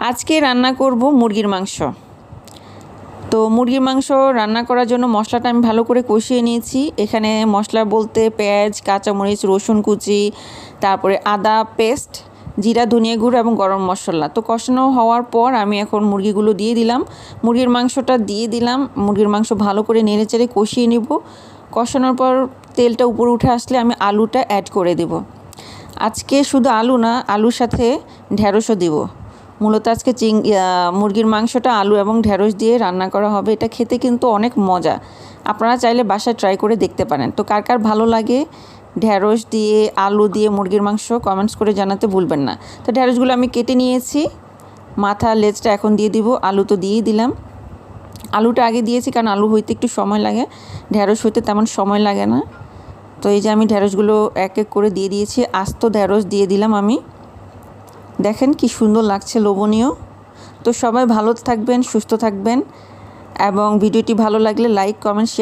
আজকে রান্না করব মুরগির মাংস। তো মুরগির মাংস রান্না করার জন্য মশলাটা আমি ভালো করে কষিয়ে নিয়েছি। এখানে মশলা বলতে পেঁয়াজ, কাঁচামরিচ, রসুন কুচি, তারপরে আদা পেস্ট, জিরা, ধনিয়া গুঁড়ো এবং গরম মশলা। তো কষানো হওয়ার পর আমি এখন মুরগিগুলো দিয়ে দিলাম। মুরগির মাংসটা দিয়ে দিলাম। মুরগির মাংস ভালো করে নেড়েচেড়ে কষিয়ে নিব। কষানোর পর তেলটা উপরে উঠে আসলে আমি আলুটা অ্যাড করে দেব। আজকে শুধু আলু না, আলুর সাথে ঢ্যাঁড়সও দিব। মূলত আজকে মুরগির মাংসটা আলু এবং ঢ্যাঁড়স দিয়ে রান্না করা হবে। এটা খেতে কিন্তু অনেক মজা। আপনারা চাইলে বাসায় ট্রাই করে দেখতে পারেন। তো কার কার ভালো লাগে ঢ্যাঁড়স দিয়ে আলু দিয়ে মুরগির মাংস কমেন্টস করে জানাতে ভুলবেন না। তো ঢ্যাঁড়সগুলো আমি কেটে নিয়েছি। মাথা লেজটা এখন দিয়ে দিব। আলু তো দিয়েই দিলাম। আলুটা আগে দিয়েছি কারণ আলু হইতে একটু সময় লাগে, ঢ্যাঁড়স হইতে তেমন সময় লাগে না। তো এই যে আমি ঢ্যাঁড়সগুলো এক এক করে দিয়ে দিয়েছি। আস্ত ঢ্যাঁড়স দিয়ে দিলাম আমি। দেখেন কি সুন্দর লাগছে, লোভনীয়। তো সবাই ভালো থাকবেন, সুস্থ থাকবেন এবং ভিডিওটি ভালো লাগলে লাইক, কমেন্ট, শেয়ার